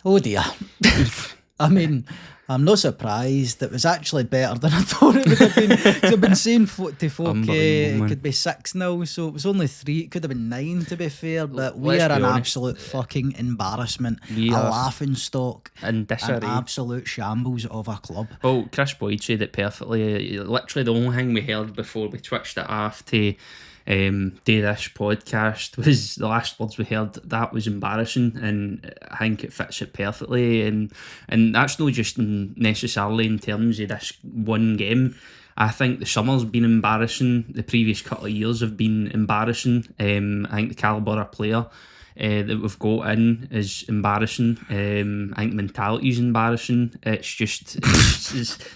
Oh dear. I mean, I'm not surprised. It was actually better than I thought it would have been. 'Cause I've been saying to folk Unbelievable, it man. could be 6-0, so it was only 3. It could have been 9 to be fair, but we Let's are be an honest. absolute fucking embarrassment. We A are laughing stock. in An disarray. absolute shambles of a club. Well, Chris Boyd said it perfectly. Literally, the only thing we heard before we switched it off to do this podcast was the last words we heard. That was embarrassing, and I think it fits it perfectly. And that's not just necessarily in terms of this one game. I think the summer's been embarrassing. The previous couple of years have been embarrassing. I think the calibre of player that we've got in is embarrassing. I think the mentality is embarrassing. It's just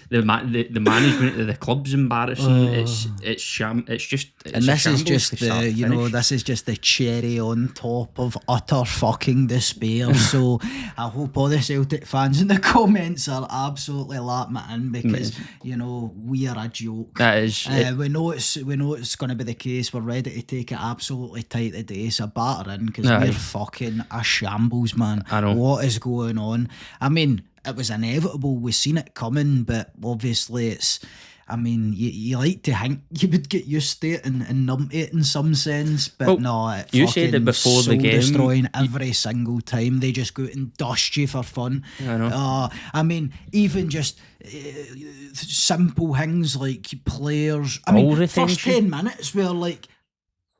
the management of the club's embarrassing. It's sham. It's just. And this is just this is just the cherry on top of utter fucking despair. So I hope all the Celtic fans in the comments are absolutely lapping it in, because we are a joke. That is. We know it's going to be the case. We're ready to take it absolutely tight today. So batter in, because we're fucking a shambles, man. I know. What is going on? I mean, it was inevitable. We've seen it coming, but obviously it's. I mean, you like to think you would get used to it and numb to it in some sense, but no, it you said it before the game. Destroying every single time. They just go out and dust you for fun. I know. I mean, even just simple things like players. I mean, first 10 minutes were like,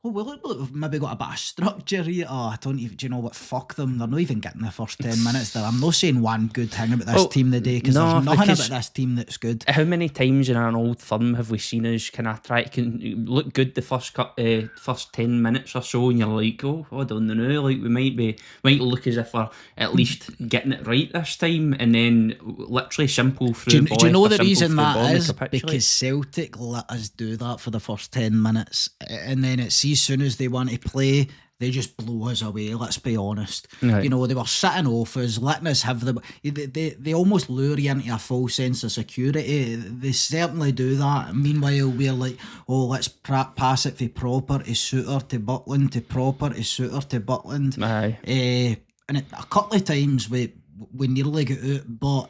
oh, well, we've maybe got a bit of structure here. I don't even, do you know what? Fuck them. They're not even getting the first 10 minutes there. I'm not saying one good thing about this team today, because there's nothing about this team that's good. How many times in an old firm have we seen us kind of try to look good the first 10 minutes or so, and you're like, oh, I don't know, like we might look as if we're at least getting it right this time, and then literally simple through. Do you know the reason that is? Because Celtic let us do that for the first 10 minutes, and then it's as soon as they want to play, they just blow us away. Let's be honest. Right. They were sitting off us, letting us have the. They almost lure you into a false sense of security. They certainly do that. Meanwhile, we're like, oh, let's pass it from Proper to Suter to Butland to Proper to Suter to Butland. Aye. And a couple of times we nearly got out, but.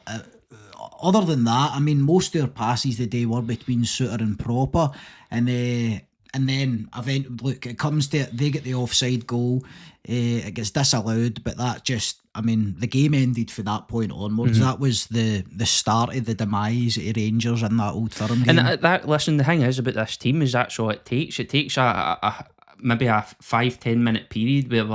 Other than that, I mean, most of their passes today were between Suter and Proper, and then look, it comes to it, they get the offside goal, it gets disallowed, but that just, I mean, the game ended from that point onwards. Mm-hmm. That was the start of the demise of Rangers in that Old Firm game. And listen, the thing is about this team is that's all it takes. It takes a maybe a 5-10 minute period where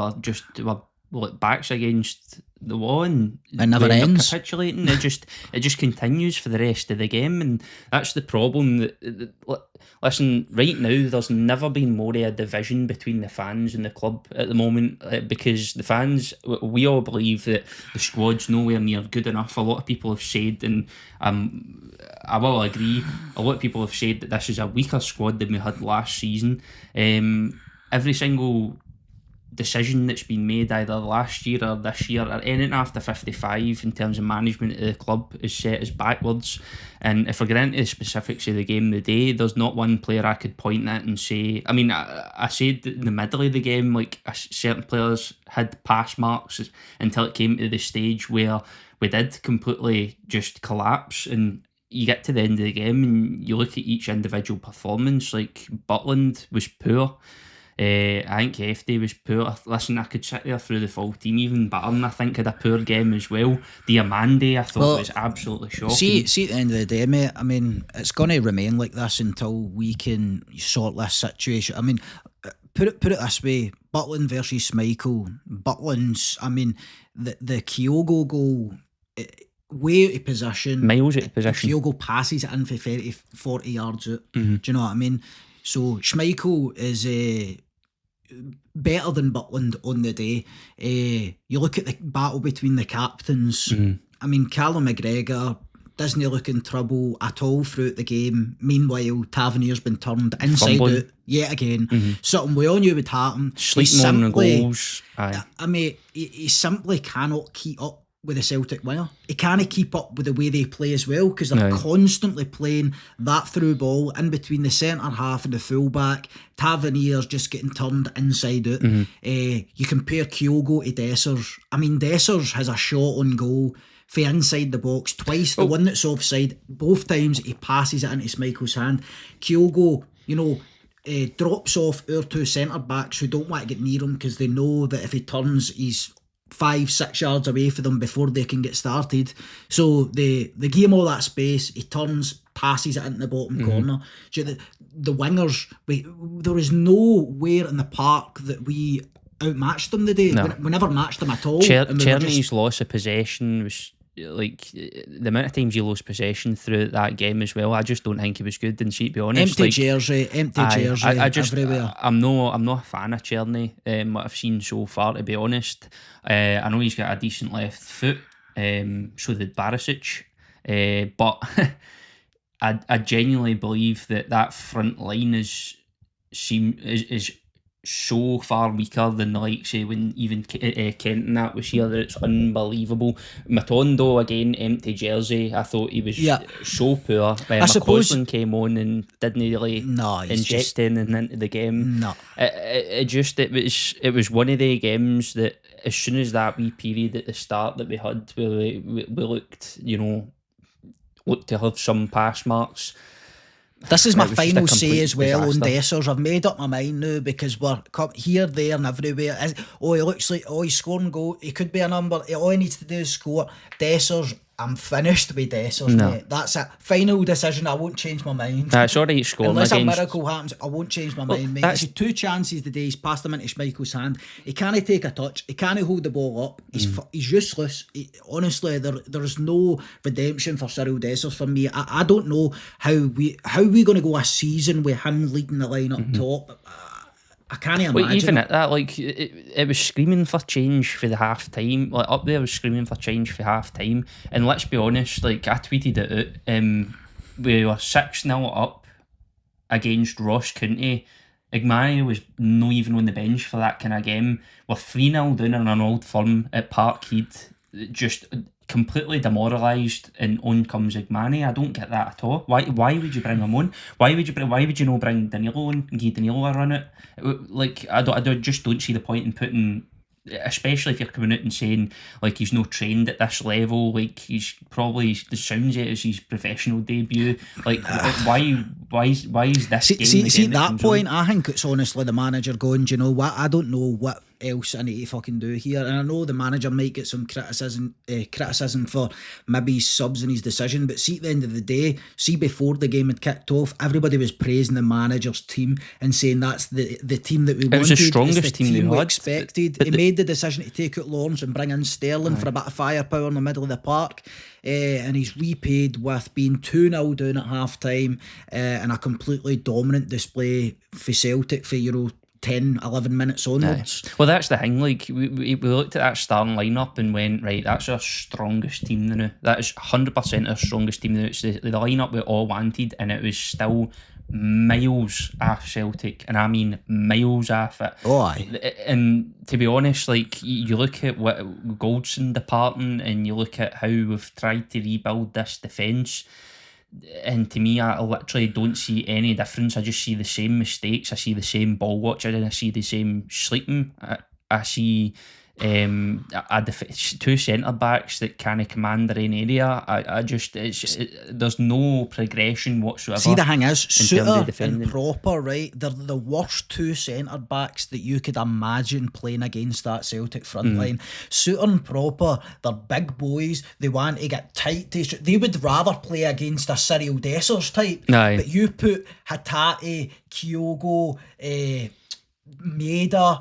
we're backs against the wall and it never ends. Capitulating. It just continues for the rest of the game, and that's the problem. Listen, right now there's never been more of a division between the fans and the club at the moment, because the fans, we all believe that the squad's nowhere near good enough. A lot of people have said, and I will agree, a lot of people have said that this is a weaker squad than we had last season. Every single decision that's been made either last year or this year or anything after 55 in terms of management of the club is set as backwards. And if we're getting into the specifics of the game today, there's not one player I could point at and say, I mean, I said in the middle of the game, like certain players had pass marks until it came to the stage where we did completely just collapse. And you get to the end of the game and you look at each individual performance, like Butland was poor. I think Hefty was poor. Listen, I could sit there through the full team. Even Barton, I think, had a poor game as well. Diamande, I thought, was absolutely shocking. See, at the end of the day, mate, I mean, it's going to remain like this until we can sort this situation. I mean, put it this way: Butland versus Schmeichel. Butland's, I mean, the Kyogo goal. Way out of position. Miles out of position. Kyogo passes it in for 30-40 yards out. Mm-hmm. Do you know what I mean? So Schmeichel is better than Butland on the day. You look at the battle between the captains. Mm-hmm. I mean, Callum McGregor doesn't look in trouble at all throughout the game. Meanwhile, Tavernier's been turned inside out yet again. Mm-hmm. Something we all knew would happen. Sleeping on the goals. I mean, he simply cannot keep up with the Celtic winger. He can't keep up with the way they play as well, because they're constantly playing that through ball in between the centre half and the full back. Tavernier's just getting turned inside out. You compare Kyogo to Dessers. I mean, Dessers has a shot on goal for inside the box twice. The one that's offside, both times he passes it into Schmeichel's hand. Kyogo, drops off our two centre backs who don't want to get near him because they know that if he turns, he's 5-6 yards away for them before they can get started. So they give him all that space. He turns, passes it into the bottom corner. The wingers, there is nowhere in the park that we outmatched them today. We never matched them at all. Czerny's loss of possession was like the amount of times he lost possession through that game as well. I just don't think he was good, and to be honest, empty jersey everywhere. I'm not a fan of Czerny. What I've seen so far, to be honest. I know he's got a decent left foot. So did Barisic, but I genuinely believe that front line is so far weaker than the likes, say, when even Kent and that was here, that it's unbelievable. Matondo again, empty jersey. I thought he was so poor. I suppose McCausland came on and didn't really inject anything into the game. It was one of the games that as soon as that wee period at the start that we had, we looked to have some pass marks. This is my final say as well on Dessers. I've made up my mind now, because we're here, there and everywhere. He looks like, he's scoring goal. He could be a number. All he needs to do is score. Dessers, I'm finished with Dessers, mate. That's it. Final decision. I won't change my mind. It's alright scoring. Unless a miracle happens, I won't change my mind, mate. He's 2 chances today. He's passed them into Schmeichel's hand. He can't take a touch. He can't hold the ball up. He's useless. Honestly, there's no redemption for Cyril Dessers for me. I don't know how we going to go a season with him leading the line up top. I can't imagine. Even at that, like it was screaming for change for the half time. Like up there was screaming for change for half time. And let's be honest, like I tweeted it out. We were 6-0 up against Ross County. Igmani was not even on the bench for that kind of game. We're 3-0 down in an Old Firm at Parkhead, just completely demoralised, and on comes Igmani. I don't get that at all. Why would you bring him on? Why would you not bring Danilo on and give Danilo a run it? Like I just don't see the point in putting, especially if you're coming out and saying like he's not trained at this level, like he's probably, the sounds it as his professional debut. Like why is this game? See at that point, I think it's honestly the manager going, do you know what? I don't know what else I need to fucking do here. And I know the manager might get some criticism for maybe his subs and his decision, but see, at the end of the day, see, before the game had kicked off, everybody was praising the manager's team and saying that's the team that we wanted. It was the strongest team we expected. He made the decision to take out Lawrence and bring in Sterling for a bit of firepower in the middle of the park, and he's repaid with being 2-0 down at half time, and a completely dominant display for Celtic for 10-11 minutes onwards. Well, that's the thing. Like we looked at that starting lineup and went, right, that's our strongest team now. That is 100% our strongest team now. It's the lineup we all wanted, and it was still miles off Celtic, and I mean miles off it. Oh, aye. And to be honest, like you look at what Goldson departing, and you look at how we've tried to rebuild this defence, and to me, I literally don't see any difference. I just see the same mistakes. I see the same ball watching, and I see the same sleeping. I see two centre backs that can't command their own area. There's no progression whatsoever. See, the thing is, Suter and Proper, right? They're the worst 2 centre backs that you could imagine playing against that Celtic front line. Suter and Proper, they're big boys. They want to get tight. They would rather play against a Cyril Dessers type. Aye. But you put Hatate, Kyogo, Maeda,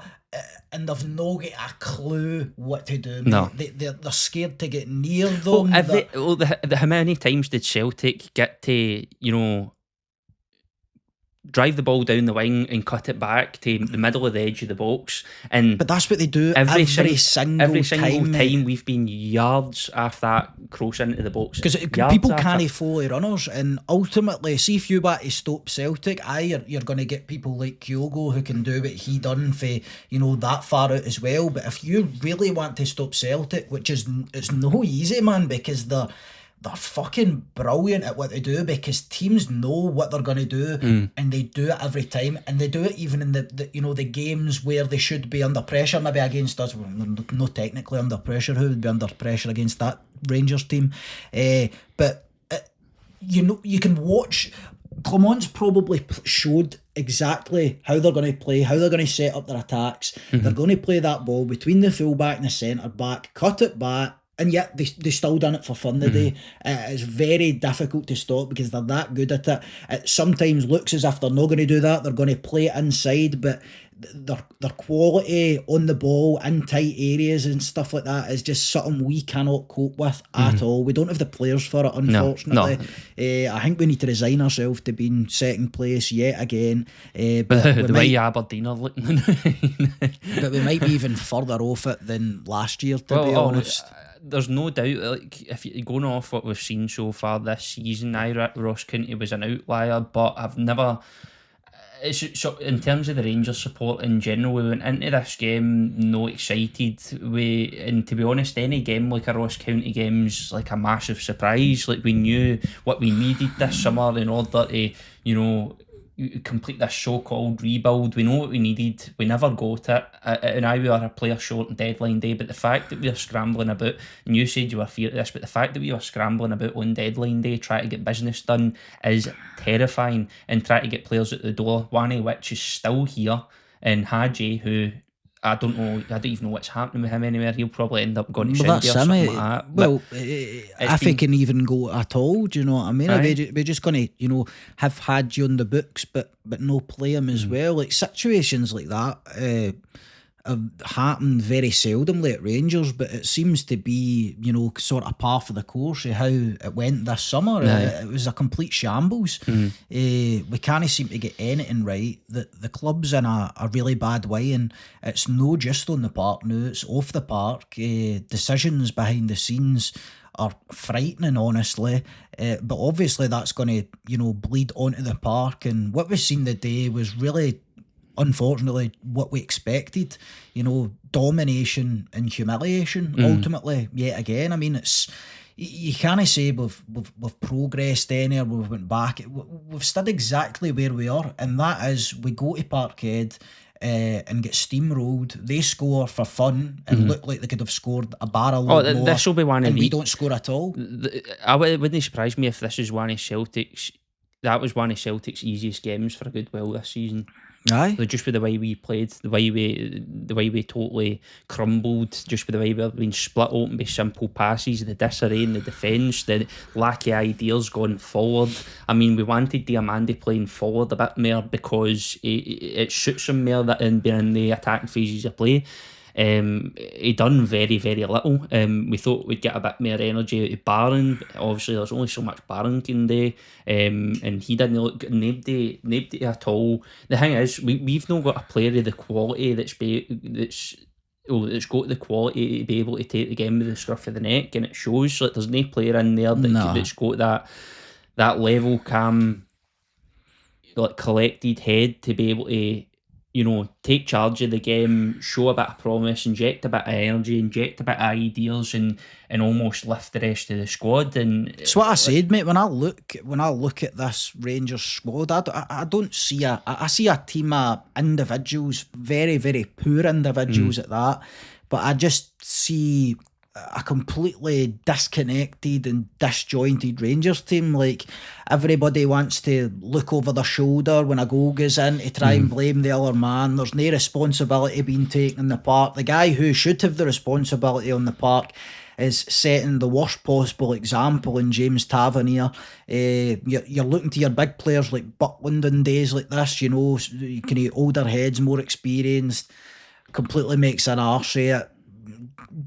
and they've not got a clue what to do. No. They're scared to get near them. How many times did Celtic get to, drive the ball down the wing and cut it back to the middle of the edge of the box. But that's what they do every single time. We've been yards off that cross into the box. Because people can't follow runners, and ultimately, see if you want to stop Celtic, you're going to get people like Kyogo who can do what he done for that far out as well. But if you really want to stop Celtic, which is it's no easy, man, because they're fucking brilliant at what they do, because teams know what they're going to do, and they do it every time, and they do it even in the games where they should be under pressure, maybe against us. Well, not technically under pressure. Who would be under pressure against that Rangers team? But you can watch. Clement's probably showed exactly how they're going to play, how they're going to set up their attacks. They're going to play that ball between the fullback and the centre back, cut it back. And yet they still done it for fun today. It's very difficult to stop because they're that good at it. It sometimes looks as if they're not going to do that. They're going to play it inside, but their quality on the ball in tight areas and stuff like that is just something we cannot cope with at all. We don't have the players for it, unfortunately. No. I think we need to resign ourselves to being second place yet again. But the way Aberdeen are looking. But we might be even further off it than last year, to be honest. There's no doubt, like, if you're going off what we've seen so far this season, Ross County was an outlier, but I've never... So in terms of the Rangers support in general, we went into this game no excited. And to be honest, any game like a Ross County game's like a massive surprise. Like, we knew what we needed this summer in order to, complete this so-called rebuild. We know what we needed. We never got it. And now we are a player short on deadline day. But the fact that we are scrambling about, and you said you were fearing this, but the fact that we are scrambling about on deadline day, trying to get business done, is terrifying. And trying to get players at the door, one of which is still here, and Hadji, who I don't even know what's happening with him anywhere. He'll probably end up going to Shindy or something like that. Well, if he can even go at all, do you know what I mean? We're just going to, have Hadji on the books, but no play him as well. Like, situations like that have happened very seldomly at Rangers, but it seems to be, sort of par for the course of how it went this summer. It was a complete shambles. We can't seem to get anything right. The club's in a really bad way, and it's no just on the park now, it's off the park. Decisions behind the scenes are frightening, honestly. But obviously that's going to, bleed onto the park, and what we've seen today was really, unfortunately, what we expected. Domination and humiliation, ultimately, yet again. I mean, it's, you can't say we've progressed any, or we've went back. We've stood exactly where we are, and that is, we go to Parkhead and get steamrolled. They score for fun and look like they could have scored a barrel more. This will be one of and we don't score at all. It wouldn't surprise me if this is one of Celtic's. That was one of Celtic's easiest games for a good while this season. Aye. Just with the way we played, the way we totally crumbled, just with the way we've been split open by simple passes, the disarray in the defence, the lack of ideas going forward. I mean, we wanted Diamandi playing forward a bit more because it suits him more than being in the attacking phases of play. He done very, very little. We thought we'd get a bit more energy out of Barron. Obviously, there's only so much Barron can do, and he didn't look nobody at all. The thing is, we've not got a player of the quality that's got the quality to be able to take the game with the scruff of the neck, and it shows. Like, there's no player in there that's got that level, calm, like, collected head to be able to, take charge of the game, show a bit of promise, inject a bit of energy, inject a bit of ideas, and almost lift the rest of the squad. And it's what I said, mate. When I look at this Rangers squad, I don't see I see a team of individuals, very, very poor individuals at that, but I just see a completely disconnected and disjointed Rangers team. Like, everybody wants to look over their shoulder when a goal goes in to try and blame the other man. There's no responsibility being taken in the park. The guy who should have the responsibility on the park is setting the worst possible example in James Tavernier. You're looking to your big players like Buckland in days like this, you can have older heads, more experienced, completely makes an arse of it.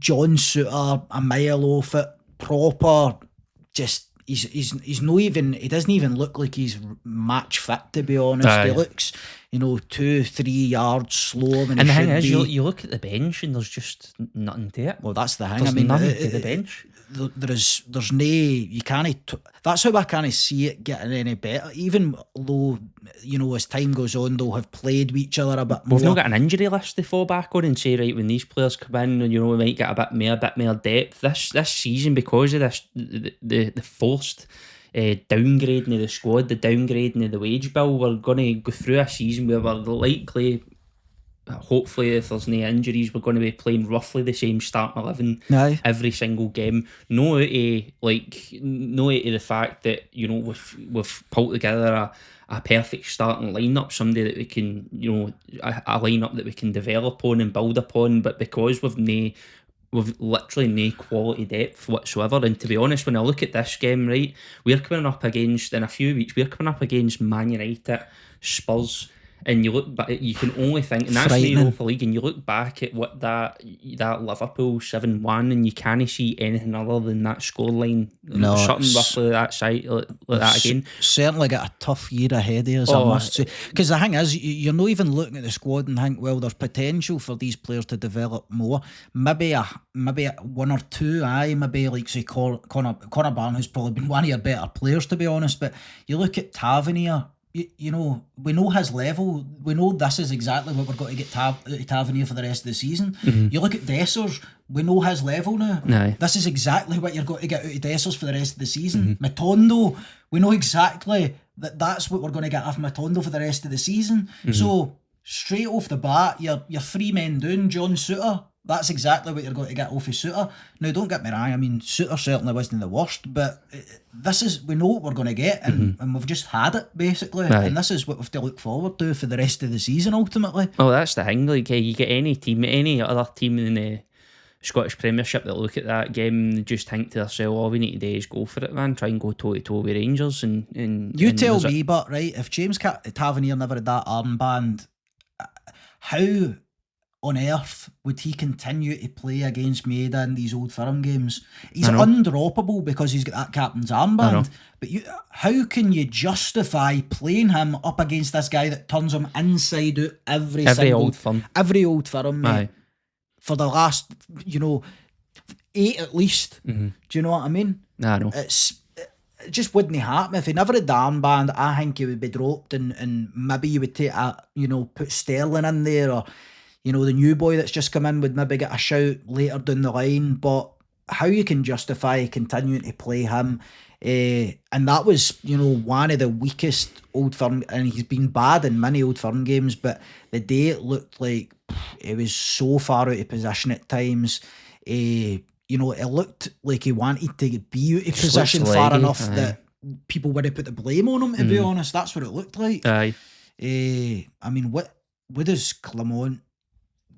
John Suter, a mile off it, proper, just he's not even, he doesn't even look like he's match fit, to be honest. He looks, 2-3 yards slower than and he the should thing is, be. you look at the bench and there's just nothing to it. Well, that's the thing. There's nothing to the bench. There's no, you can't, that's how I can't see it getting any better, even though, as time goes on, they'll have played with each other a bit more. We've not got an injury list to fall back on and say, right, when these players come in, and we might get a bit more depth this season, because of this, the forced downgrading of the squad, the downgrading of the wage bill. We're going to go through a season where we're likely, hopefully, if there's no injuries, we're going to be playing roughly the same starting 11 every single game. No out of the fact that we've pulled together a perfect starting lineup, somebody that we can, a lineup that we can develop on and build upon, but because we've literally no quality depth whatsoever. And to be honest, when I look at this game, right, we're coming up against, in a few weeks, we're coming up against Man United, Spurs, and you look back, you can only think, and that's the Europa League, and you look back at what that Liverpool 7-1, and you can't see anything other than that scoreline. No, something roughly that side like that again. Certainly got a tough year ahead of us, I must say. Because the thing is, you're not even looking at the squad and think, well, there's potential for these players to develop more. Maybe one or two, maybe like say Connor Barnes, who's probably been one of your better players, to be honest. But you look at Tavernier. We know his level. We know this is exactly what we're going to get Tavernier for the rest of the season. Mm-hmm. You look at Dessers, we know his level now. This is exactly what you're going to get out of Dessers for the rest of the season. Mm-hmm. Matondo, we know exactly that's what we're going to get off Matondo for the rest of the season. Mm-hmm. So straight off the bat, you're 3 men down. John Souttar, that's exactly what you're going to get off of Souttar. Now, don't get me wrong, I mean, Souttar certainly wasn't the worst, but we know what we're going to get, and we've just had it, basically. Right. And this is what we've to look forward to for the rest of the season, ultimately. Well, that's the thing. Like, you get any other team in the Scottish Premiership that look at that game and just think to themselves, all we need to do is go for it, man. Try and go toe-to-toe with Rangers. And tell me, but, right, if James Tavernier never had that armband, how on earth would he continue to play against Maida in these Old Firm games? He's undroppable because he's got that captain's armband. But how can you justify playing him up against this guy that turns him inside out every Old Firm, mate, for the last 8 at least? Mm-hmm. Do you know what I mean? I know. It just wouldn't happen. If he never had the armband, I think he would be dropped, and maybe you would take put Sterling in there, or the new boy that's just come in would maybe get a shout later down the line. But how you can justify continuing to play him, and that was one of the weakest Old Firm, and he's been bad in many Old Firm games, but the day it looked like he was so far out of position at times, it looked like he wanted to be out of position far enough that people would have put the blame on him, to be honest. That's what it looked like. I mean, what does Clement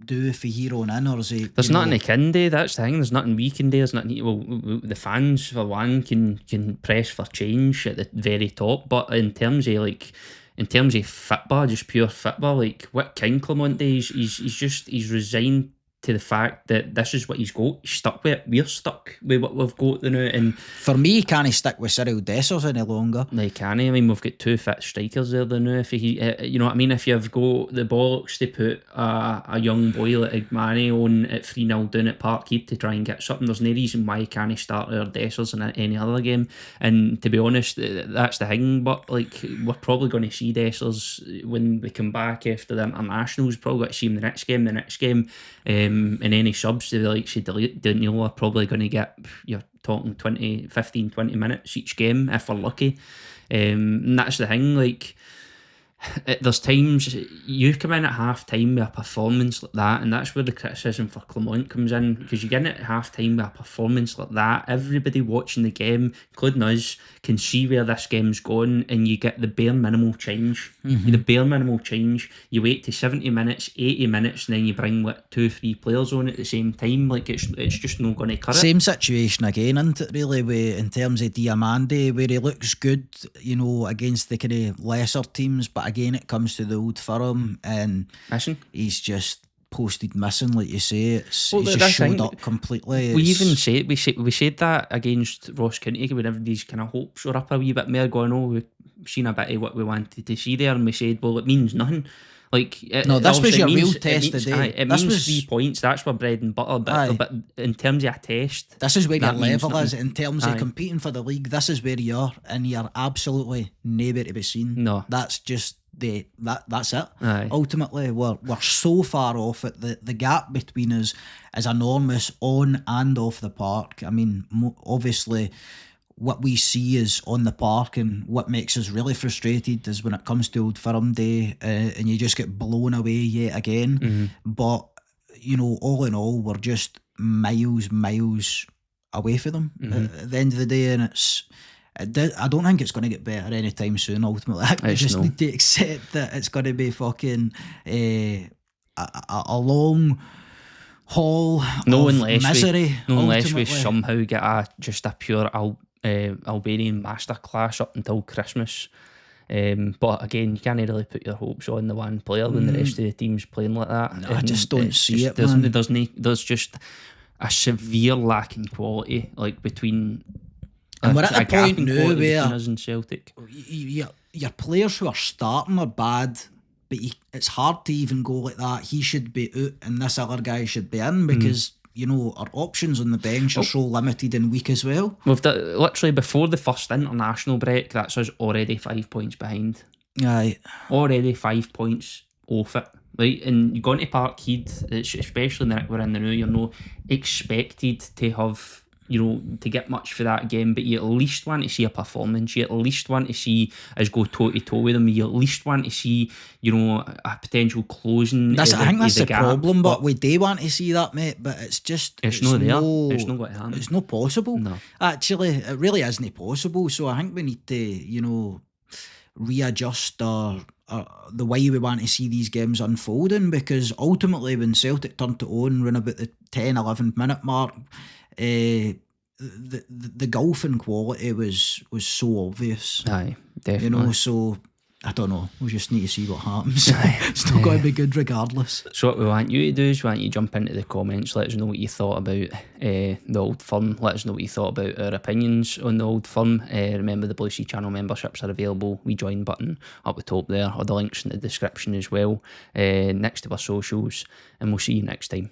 do for here on in, or is it? There's nothing he can do. That's the thing. There's nothing we can do. There's nothing. Well, the fans for one can press for change at the very top, but in terms of football, just pure football, like what can Clement do? He's resigned to the fact that this is what he's got. He's stuck with it. We're stuck with what we've got now. And for me, he can't stick with Cyril Dessers any longer. No, he can't. I mean, we've got 2 fit strikers there now. If you know what I mean, if you've got the bollocks to put a young boy like Igmani on at 3-0 down at Parkhead to try and get something, there's no reason why he can't start our Dessers in any other game. And to be honest, that's the thing. But like, we're probably going to see Dessers when we come back after the internationals. Probably going to see him the next game. And any subs to the likes of Daniel are probably going to get, you're talking 15, 20 minutes each game if we're lucky. And that's the thing, like, there's times you come in at half time with a performance like that, and that's where the criticism for Clement comes in, because you get in at half time with a performance like that, everybody watching the game, including us, can see where this game's going, and you get the bare minimal change. You wait to 70 minutes, 80 minutes, and then you bring 2-3 players on at the same time. Like, it's just not going to cut it. Same situation again, isn't it, really, in terms of Diamande, where he looks good against the kind of lesser teams, but again it comes to the Old Firm and he's just posted missing, like you say. It's just showed up completely. We even said that against Ross County when everybody's kind of hopes were up a wee bit more, going, oh, we've seen a bit of what we wanted to see there, and we said, well, it means nothing. Like, no, this was your real test today. It means 3 points. That's my bread and butter. But in terms of a test, this is where your level is. In terms of competing for the league, this is where you are, and you're absolutely nowhere to be seen. No, that's just that's it. Ultimately, we're so far off it. The gap between us is enormous on and off the park. I mean, obviously, what we see is on the park, and what makes us really frustrated is when it comes to Old Firm Day and you just get blown away yet again. Mm-hmm. But, you know, all in all, we're just miles away from them at the end of the day, and I don't think it's going to get better anytime soon, ultimately. I just need to accept that it's going to be fucking a long haul of misery. Unless we somehow get just a pure Albanian masterclass up until Christmas. But again, you can't really put your hopes on the one player when the rest of the team's playing like that. No, I just don't see it, man. There's just a severe lack in quality, like between... And we're at the point now where us and Celtic. Your players who are starting are bad, but it's hard to even go like that. He should be out and this other guy should be in, because you know, our options on the bench are so limited and weak as well. We've literally before the first international break, that's us already 5 points behind. Aye. Already 5 points off it. Right, and you go into Parkhead, especially now we're in the new, you're not expected to have, you know, to get much for that game, but you at least want to see a performance. You at least want to see us go toe to toe with them. You at least want to see, you know, a potential closing. I think that's the problem, but we do want to see that, mate. But it's just it's not there. It's not going to happen. It's not possible. No, actually, it really isn't possible. So I think we need to, you know, readjust our the way we want to see these games unfolding, because ultimately when Celtic turned it on around about the 10-11 minute mark, the gulf in quality was so obvious. Aye, definitely. You know, so I don't know. We just need to see what happens. It's not going to be good regardless. So what we want you to do is we want you to jump into the comments. Let us know what you thought about the Old Firm. Let us know what you thought about our opinions on the Old Firm. Remember, the BlueSea channel memberships are available. We join button up the top there, or the links in the description as well, next to our socials, and we'll see you next time.